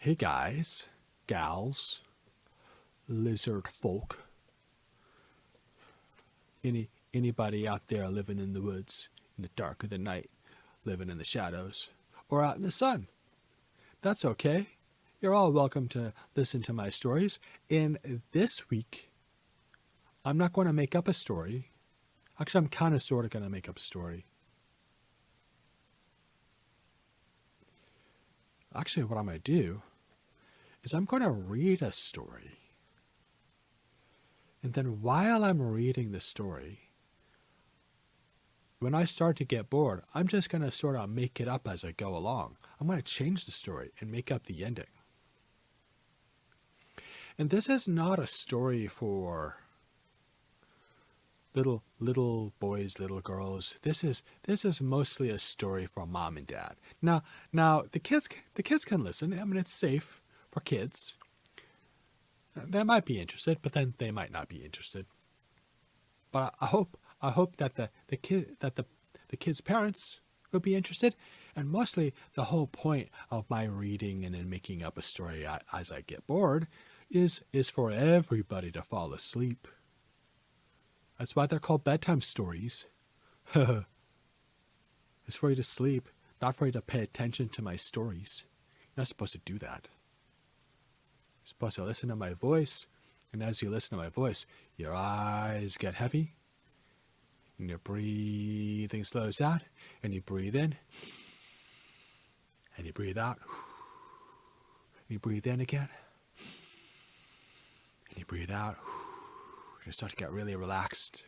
Hey guys, gals, lizard folk, anybody out there living in the woods in the dark of the night, living in the shadows, or out in the sun. That's okay. You're all welcome to listen to my stories. And this week, I'm not going to make up a story. Actually, I'm kind of sort of going to make up a story. Actually, what I'm going to do is I'm going to read a story. And then while I'm reading the story, when I start to get bored, I'm just going to sort of make it up as I go along. I'm going to change the story and make up the ending. And this is not a story for little boys, little girls. This is mostly a story for mom and dad. Now the kids can listen. I mean, it's safe for kids. They might be interested, but then they might not be interested. But I hope that the kids' parents will be interested, and mostly the whole point of my reading and then making up a story as I get bored is for everybody to fall asleep. That's why they're called bedtime stories. It's for you to sleep, not for you to pay attention to my stories. You're not supposed to do that. You're supposed to listen to my voice, and as you listen to my voice, your eyes get heavy, and your breathing slows down, and you breathe in, and you breathe out, and you breathe in again, and you breathe out. You start to get really relaxed,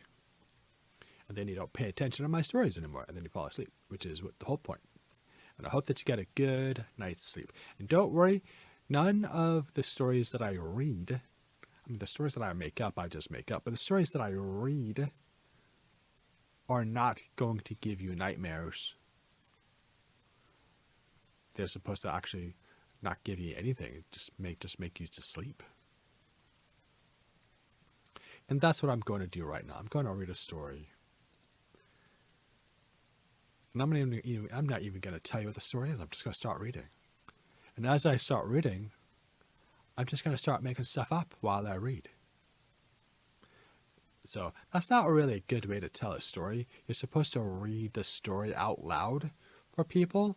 and then you don't pay attention to my stories anymore, and then you fall asleep, which is what the whole point. And I hope that you get a good night's sleep. And don't worry, none of the stories that I read, I mean, the stories that I make up, I just make up, but the stories that I read are not going to give you nightmares. They're supposed to actually not give you anything, just make you to sleep. And that's what I'm going to do right now. I'm going to read a story. And I'm not even going to tell you what the story is. I'm just going to start reading. And as I start reading, I'm just going to start making stuff up while I read. So that's not really a good way to tell a story. You're supposed to read the story out loud for people.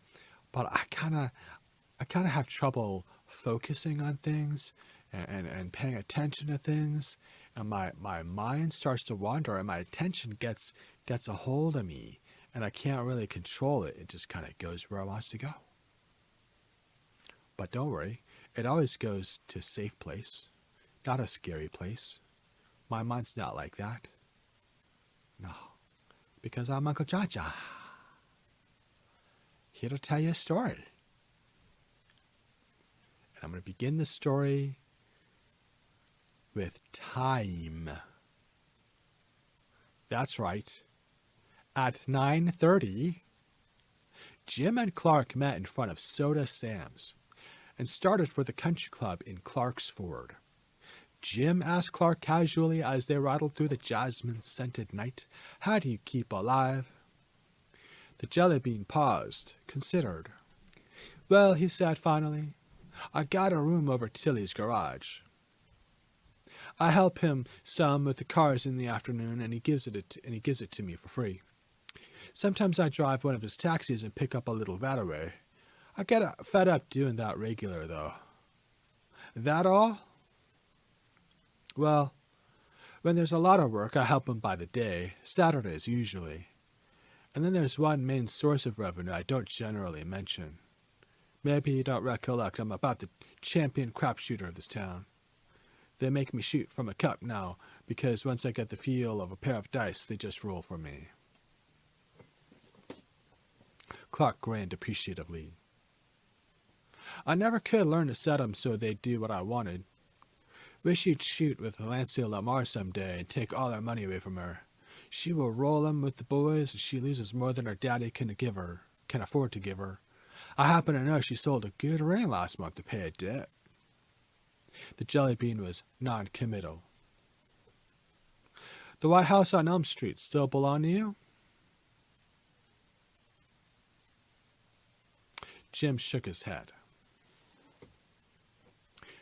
But I kind of have trouble focusing on things and paying attention to things. And my mind starts to wander, and my attention gets a hold of me, and I can't really control it. It just kind of goes where it wants to go. But don't worry, it always goes to a safe place, not a scary place. My mind's not like that. No, because I'm Uncle Johnjohn, here to tell you a story. And I'm going to begin the story with time. That's right. At 9:30, Jim and Clark met in front of Soda Sam's and started for the country club in Clark's Ford. Jim asked Clark casually as they rattled through the jasmine-scented night, "How do you keep alive?" The jelly bean paused, considered. "Well," he said finally, "I got a room over Tilly's garage. I help him some with the cars in the afternoon, and he gives it to me for free. Sometimes I drive one of his taxis and pick up a little that away. I get fed up doing that regular, though." "That all?" "Well, when there's a lot of work, I help him by the day, Saturdays usually. And then there's one main source of revenue I don't generally mention. Maybe you don't recollect I'm about the champion crapshooter of this town. They make me shoot from a cup now, because once I get the feel of a pair of dice, they just roll for me." Clark grinned appreciatively. "I never could learn to set 'em so they'd do what I wanted. Wish you'd shoot with Lancia Lamar someday and take all our money away from her. She will roll 'em with the boys, and she loses more than her daddy can afford to give her. I happen to know she sold a good ring last month to pay a debt." The jelly bean was non-committal. "The White House on Elm Street still belong to you?" Jim shook his head.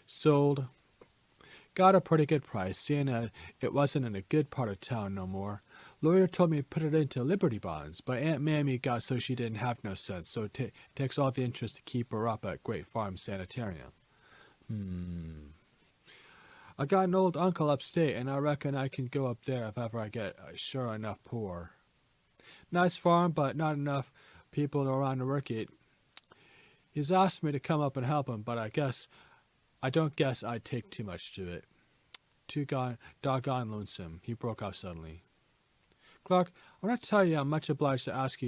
Sold. Got a pretty good price, seeing it wasn't in a good part of town no more. Lawyer told me to put it into Liberty bonds, but Aunt Mammy got so she didn't have no sense, so it takes all the interest to keep her up at Great Farm Sanitarium. I got an old uncle upstate, and I reckon I can go up there if ever I get sure enough poor. Nice farm, but not enough people around to work it. He's asked me to come up and help him, but I don't guess I'd take too much to it. Too doggone lonesome. He broke off suddenly. Clark, I want to tell you I'm much obliged to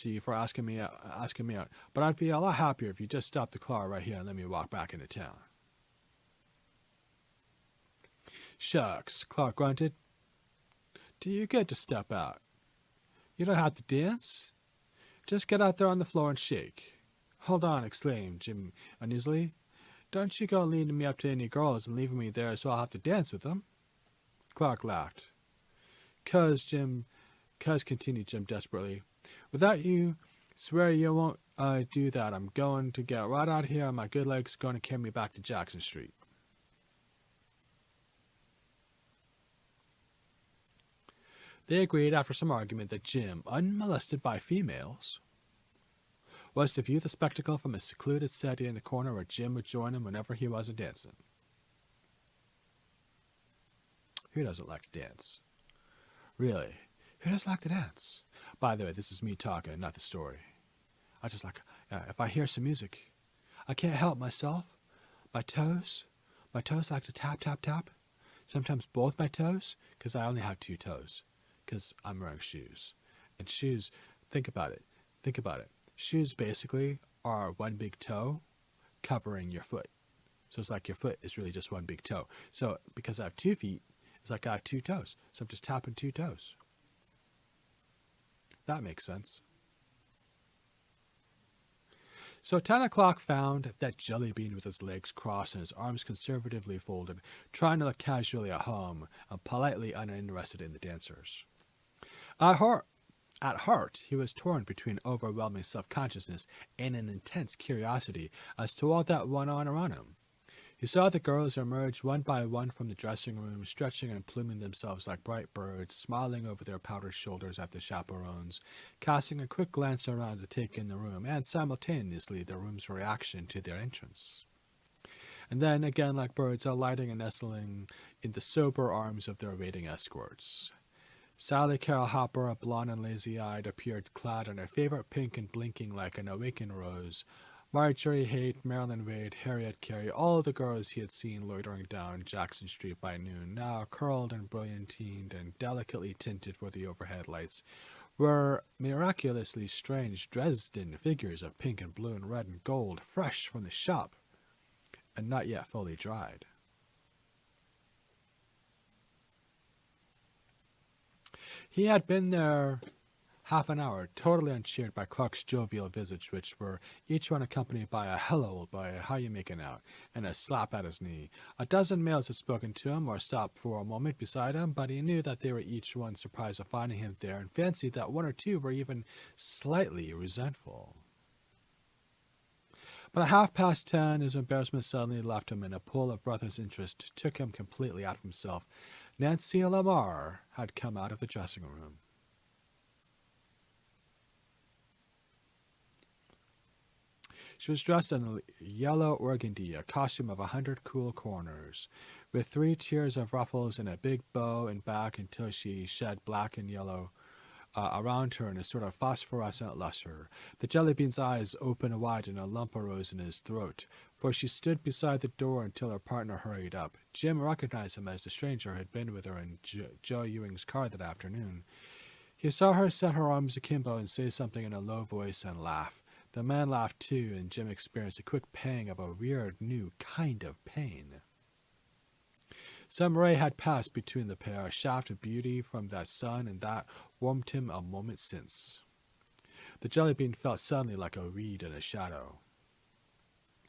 you for asking me out, but I'd be a lot happier if you just stopped the car right here and let me walk back into town. Shucks, Clark grunted. Do you get to step out? You don't have to dance. Just get out there on the floor and shake. Hold on, exclaimed Jim uneasily. Don't you go leading me up to any girls and leaving me there so I'll have to dance with them. Clark laughed. Cuz, continued Jim desperately, without you swear you won't do that, I'm going to get right out here and my good legs are going to carry me back to Jackson Street. They agreed after some argument that Jim, unmolested by females, was to view the spectacle from a secluded settee in the corner where Jim would join him whenever he wasn't dancing. Who doesn't like to dance? Really, who doesn't like to dance? By the way, this is me talking, not the story. I just like, if I hear some music, I can't help myself. My toes like to tap, tap, tap. Sometimes both my toes, because I only have 2 toes, because I'm wearing shoes. And shoes, think about it. Shoes basically are one big toe covering your foot. So it's like your foot is really just one big toe. So because I have 2 feet, it's like I have 2 toes. So I'm just tapping 2 toes. That makes sense. So 10 o'clock found that Jellybean with his legs crossed and his arms conservatively folded, trying to look casually at home and politely uninterested in the dancers. At heart, he was torn between overwhelming self-consciousness and an intense curiosity as to all that went on around him. He saw the girls emerge one by one from the dressing room, stretching and pluming themselves like bright birds, smiling over their powdered shoulders at the chaperones, casting a quick glance around to take in the room, and simultaneously the room's reaction to their entrance. And then, again like birds, alighting and nestling in the sober arms of their waiting escorts. Sally Carol Hopper, a blonde and lazy-eyed, appeared clad in her favorite pink and blinking like an awakened rose. Marjorie Haight, Marilyn Wade, Harriet Carey, all the girls he had seen loitering down Jackson Street by noon, now curled and brilliantined and delicately tinted for the overhead lights, were miraculously strange Dresden figures of pink and blue and red and gold, fresh from the shop, and not yet fully dried. He had been there half an hour, totally uncheered by Clark's jovial visage, which were each one accompanied by a "hello, old boy, how you making out?" and a slap at his knee. A dozen males had spoken to him or stopped for a moment beside him, but he knew that they were each one surprised at finding him there and fancied that 1 or 2 were even slightly resentful. But at 10:30, his embarrassment suddenly left him, and a pull of breathless interest took him completely out of himself. Nancy Lamar had come out of the dressing room. She was dressed in yellow organdy, a costume of 100 cool corners, with 3 tiers of ruffles and a big bow and back until she shed black and yellow around her in a sort of phosphorescent luster. The Jellybean's eyes opened wide and a lump arose in his throat, for she stood beside the door until her partner hurried up. Jim recognized him as the stranger who had been with her in Joe Ewing's car that afternoon. He saw her set her arms akimbo and say something in a low voice and laugh. The man laughed too, and Jim experienced a quick pang of a weird new kind of pain. Some ray had passed between the pair, a shaft of beauty from that sun, and that warmed him a moment since. The Jellybean felt suddenly like a reed in a shadow.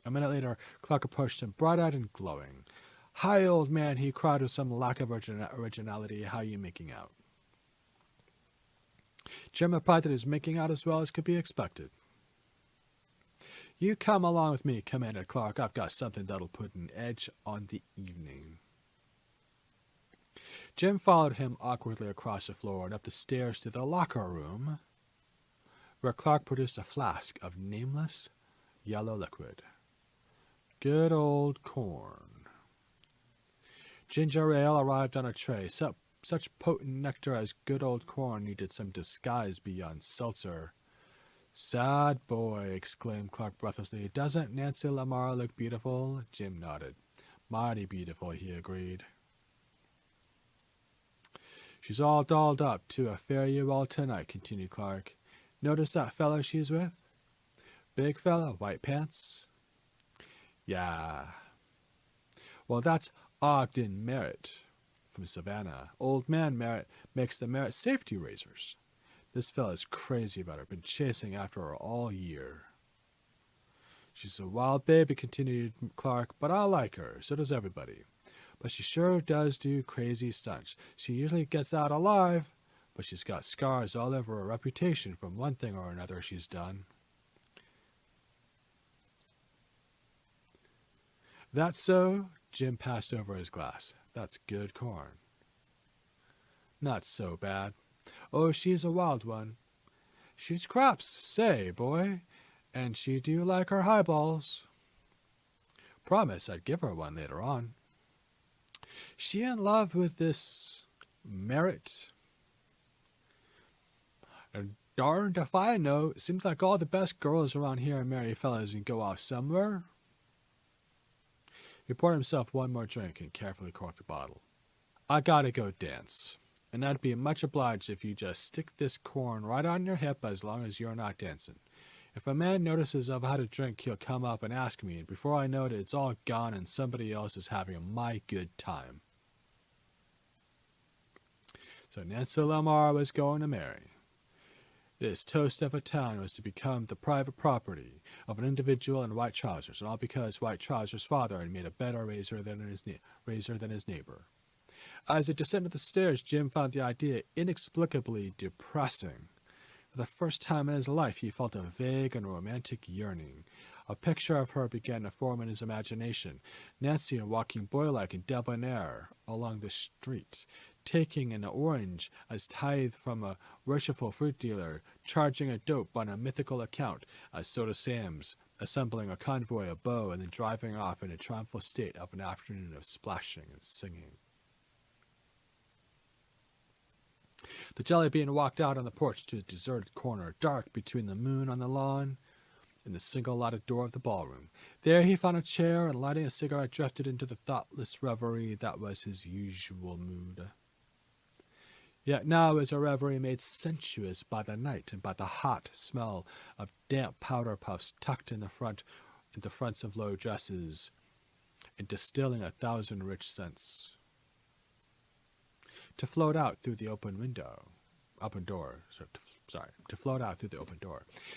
A minute later, Clark approached him, bright-eyed and glowing. "Hi, old man," he cried with some lack of originality. "How you making out?" Jim replied that he was making out as well as could be expected. You come along with me, commanded Clark. I've got something that'll put an edge on the evening. Jim followed him awkwardly across the floor and up the stairs to the locker room, where Clark produced a flask of nameless yellow liquid. Good old corn. Ginger ale arrived on a tray. Such potent nectar as good old corn needed some disguise beyond seltzer. Sad boy, exclaimed Clark breathlessly. Doesn't Nancy Lamar look beautiful? Jim nodded. Mighty beautiful, he agreed. She's all dolled up to a fare-you-well tonight, continued Clark. Notice that fellow she's with? Big fella, white pants? Yeah. Well, that's Ogden Merritt from Savannah. Old man Merritt makes the Merritt safety razors. This fella's crazy about her, been chasing after her all year. She's a wild baby, continued Clark, but I like her, so does everybody. But she sure does do crazy stunts. She usually gets out alive, but she's got scars all over her reputation from one thing or another she's done. That's so? Jim passed over his glass. That's good corn. Not so bad. Oh, she's a wild one. She's crops, say, boy, and she do like her highballs. Promise I'd give her one later on. She in love with this Merritt? Darned if I know. Seems like all the best girls around here marry fellas and go off somewhere. He poured himself one more drink and carefully corked the bottle. I gotta go dance, and I'd be much obliged if you just stick this corn right on your hip as long as you're not dancing. If a man notices I've had a drink, he'll come up and ask me, and before I know it, it's all gone and somebody else is having my good time. So Nancy Lamar was going to marry. This toast of a town was to become the private property of an individual in white trousers, and all because White Trousers' father had made a better razor than his neighbor. As he descended the stairs, Jim found the idea inexplicably depressing. For the first time in his life, he felt a vague and romantic yearning. A picture of her began to form in his imagination. Nancy walking boylike and debonair along the street, taking an orange as tithe from a worshipful fruit dealer, charging a dope on a mythical account as Soda Sam's, assembling a convoy of beaux, and then driving off in a triumphal state of an afternoon of splashing and singing. The jelly bean walked out on the porch to a deserted corner, dark between the moon on the lawn and the single-lighted door of the ballroom. There he found a chair, and lighting a cigarette, drifted into the thoughtless reverie that was his usual mood. Yet now it was a reverie made sensuous by the night and by the hot smell of damp powder puffs tucked in the fronts of low dresses, and distilling 1,000 rich scents. To float out through the open door.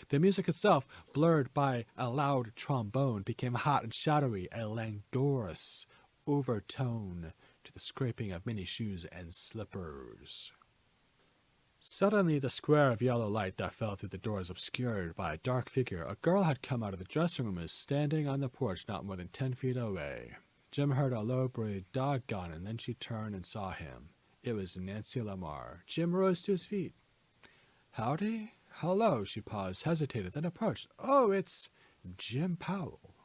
The music itself, blurred by a loud trombone, became hot and shadowy, a languorous overtone to the scraping of many shoes and slippers. Suddenly the square of yellow light that fell through the door was obscured by a dark figure. A girl had come out of the dressing room and was standing on the porch not more than 10 feet away. Jim heard a low-breathed doggone, and then she turned and saw him. It was Nancy Lamar. Jim rose to his feet. Howdy? Hello, she paused, hesitated, then approached. Oh, it's Jim Powell.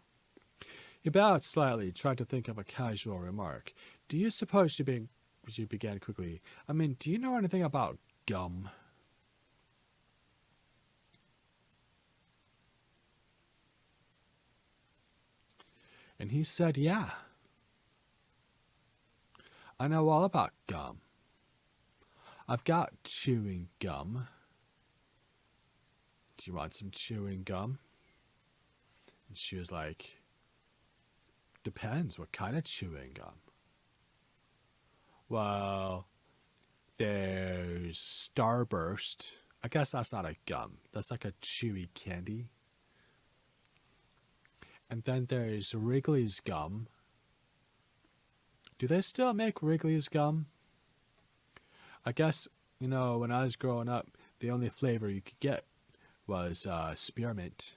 He bowed slightly, tried to think of a casual remark. Do you suppose she began quickly. Do you know anything about gum? And he said, yeah. I know all about gum. I've got chewing gum. Do you want some chewing gum? And she was like, depends, what kind of chewing gum? Well, there's Starburst. I guess that's not a gum. That's like a chewy candy. And then there's Wrigley's gum. Do they still make Wrigley's gum? I guess, when I was growing up, the only flavor you could get was spearmint.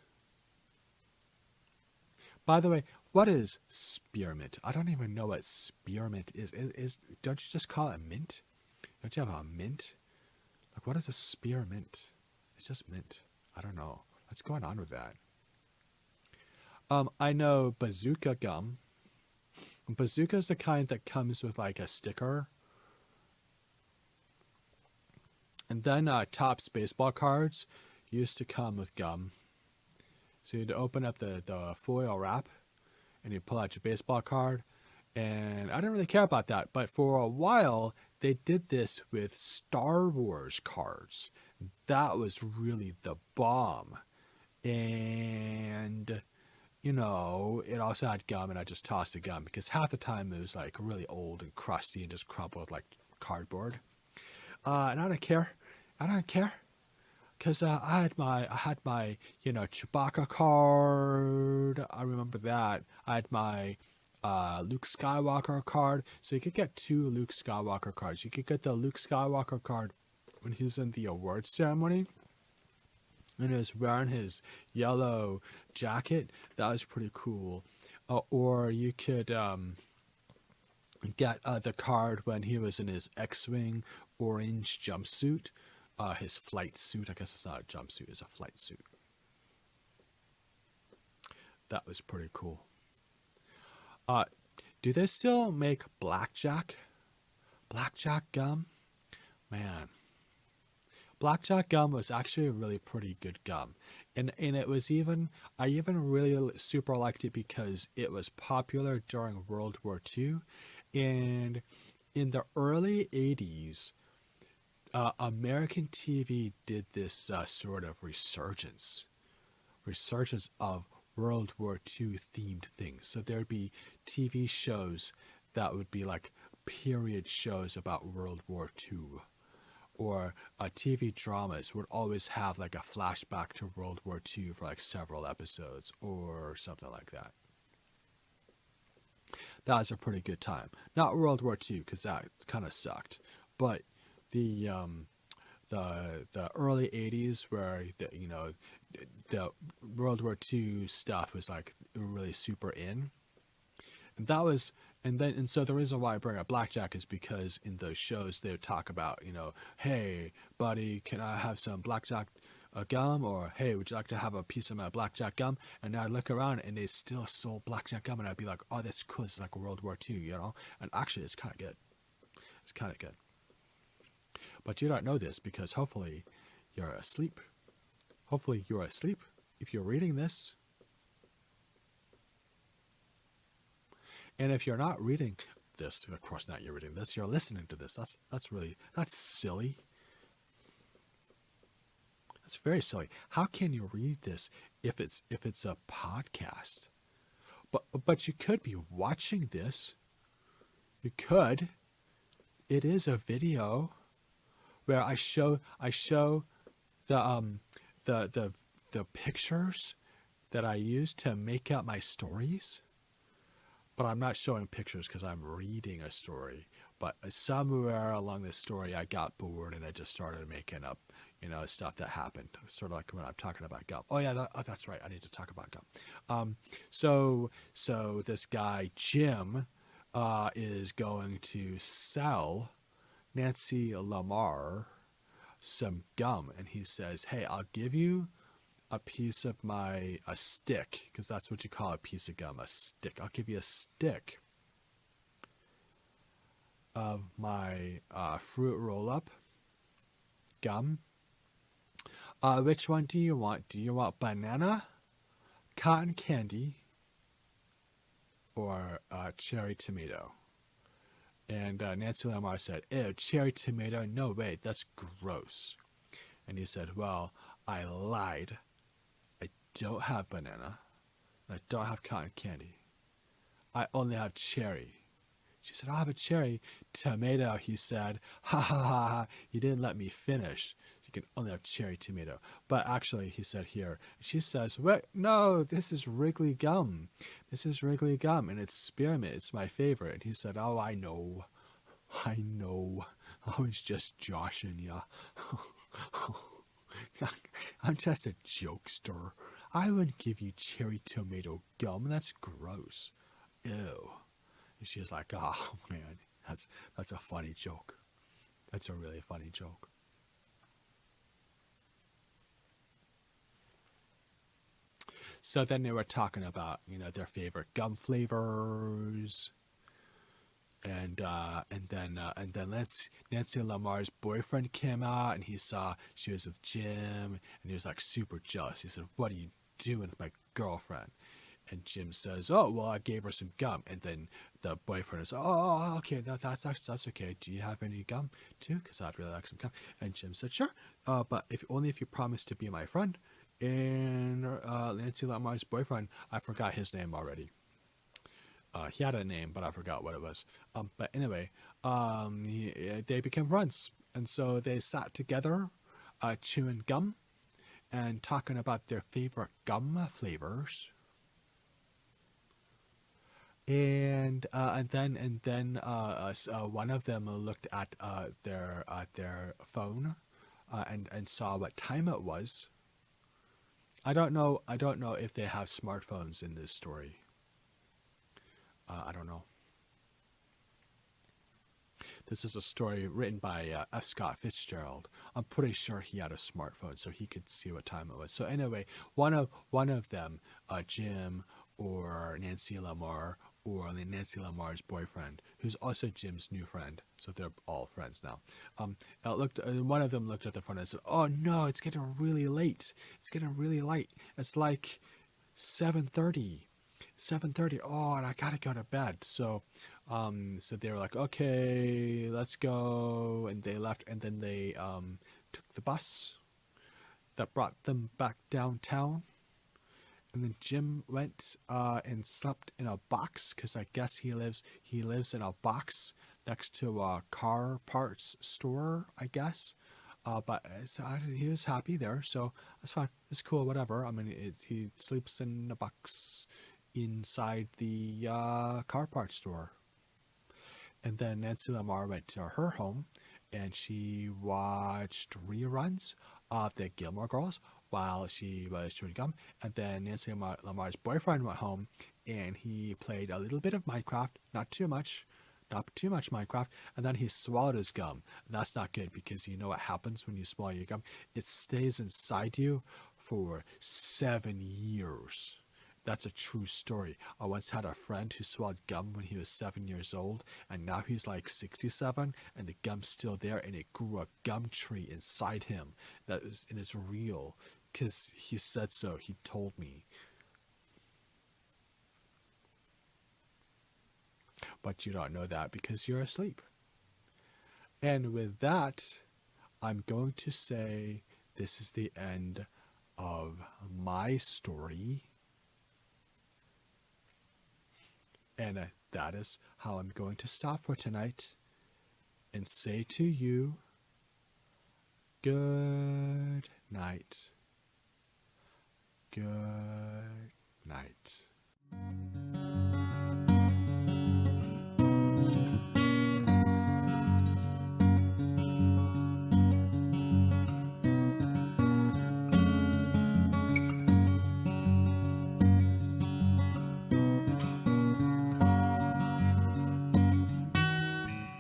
By the way, what is spearmint? I don't even know what spearmint is. Don't you just call it mint? Don't you have a mint? Like, what is a spearmint? It's just mint. I don't know. What's going on with that? I know bazooka gum. Bazooka is the kind that comes with like a sticker. And then Topps baseball cards used to come with gum. So you'd open up the foil wrap and you pull out your baseball card. And I didn't really care about that. But for a while, they did this with Star Wars cards. That was really the bomb. And, you know, it also had gum, and I just tossed the gum because half the time it was like really old and crusty and just crumpled like cardboard. And I don't care. I don't care. Because I had my, you know, Chewbacca card. I remember that. I had my Luke Skywalker card. So you could get 2 Luke Skywalker cards. You could get the Luke Skywalker card when he was in the awards ceremony. And he was wearing his yellow jacket. That was pretty cool. Or you could get the card when he was in his X-Wing orange jumpsuit. His flight suit. I guess it's not a jumpsuit. It's a flight suit. That was pretty cool. Do they still make blackjack? Blackjack gum? Man. Blackjack gum was actually a really pretty good gum. And it was I even really super liked it because it was popular during World War II. And in the early 80s, American TV did this sort of resurgence of World War II themed things. So there'd be TV shows that would be like period shows about World War II. Or TV dramas would always have like a flashback to World War II for like several episodes or something like that. That was a pretty good time. Not World War II because that kind of sucked, but the early 80s where the World War II stuff was like really super in. And so the reason why I bring up blackjack is because in those shows they would talk about, hey buddy, can I have some blackjack gum? Or hey, would you like to have a piece of my blackjack gum? And I'd look around and they still sold blackjack gum, and I'd be like, oh, that's cool. It's like World War II, And actually, it's kind of good. It's kind of good. But you don't know this because hopefully you're asleep. Hopefully you're asleep if you're reading this. And if you're not reading this, of course not you're reading this, you're listening to this. That's silly. That's very silly. How can you read this if it's a podcast? But you could be watching this. You could. It is a video where I show the pictures that I use to make up my stories. But I'm not showing pictures because I'm reading a story. But somewhere along this story, I got bored and I just started making up, stuff that happened. Sort of like when I'm talking about gum. Oh yeah, that's right. I need to talk about gum. So this guy Jim is going to sell Nancy Lamar some gum, and he says, "Hey, I'll give you a piece of a stick," because that's what you call a piece of gum, a stick. I'll give you a stick of my fruit roll-up gum. Which one do you want? Do you want banana, cotton candy, or cherry tomato? And Nancy Lamar said, "Ew, cherry tomato? No way, that's gross." And he said, "Well, I lied. I don't have banana. I don't have cotton candy. I only have cherry." She said, "I'll have a cherry tomato," he said. "Ha ha ha ha. You didn't let me finish. You can only have cherry tomato." But actually, he said here, she says, "Wait, no, this is Wrigley gum. This is Wrigley gum, and it's spearmint. It's my favorite." And he said, "Oh, I know. I was just joshing ya. I'm just a jokester. I wouldn't give you cherry tomato gum. That's gross. Ew. And she's like, oh man, that's a funny joke. That's a really funny joke. So then they were talking about, their favorite gum flavors, and then Nancy Lamar's boyfriend came out, and he saw she was with Jim, and he was like super jealous. He said, "What are you doing with my girlfriend?" And Jim says, "Oh, well, I gave her some gum." And then the boyfriend is, "Oh, okay, that's okay. Do you have any gum too? Because I'd really like some gum." And Jim said, "Sure, but if you promise to be my friend." And Nancy Lamar's boyfriend, I forgot his name already. He had a name, but I forgot what it was. But anyway, they became friends, and so they sat together, chewing gum and talking about their favorite gum flavors. And then one of them looked at their phone, and saw what time it was. I don't know if they have smartphones in this story. I don't know. This is a story written by F Scott Fitzgerald. I'm pretty sure he had a smartphone, so he could see what time it was. So anyway, one of them, Jim or Nancy Lamar, or Nancy Lamar's boyfriend, who's also Jim's new friend. So they're all friends now. One of them looked at the phone and said, "Oh no, it's getting really late. It's getting really late. It's like 7:30. 7:30. Oh, and I gotta go to bed." So they were like, "Okay, let's go," and they left. And then they took the bus that brought them back downtown. And then Jim went and slept in a box, because I guess he lives in a box next to a car parts store, I guess. But he was happy there, so that's fine. It's cool, whatever. I mean, he sleeps in a box inside the car parts store. And then Nancy Lamar went to her home, and she watched reruns of the Gilmore Girls while she was chewing gum. And then Nancy Lamar's boyfriend went home, and he played a little bit of Minecraft, not too much Minecraft, and then he swallowed his gum. And that's not good, because you know what happens when you swallow your gum? It stays inside you for 7 years. That's a true story. I once had a friend who swallowed gum when he was 7 years old, and now he's like 67, and the gum's still there, and it grew a gum tree inside him. And it's real, because he said so. He told me. But you don't know that because you're asleep. And with that, I'm going to say this is the end of my story. And that is how I'm going to stop for tonight and say to you, good night. Good night.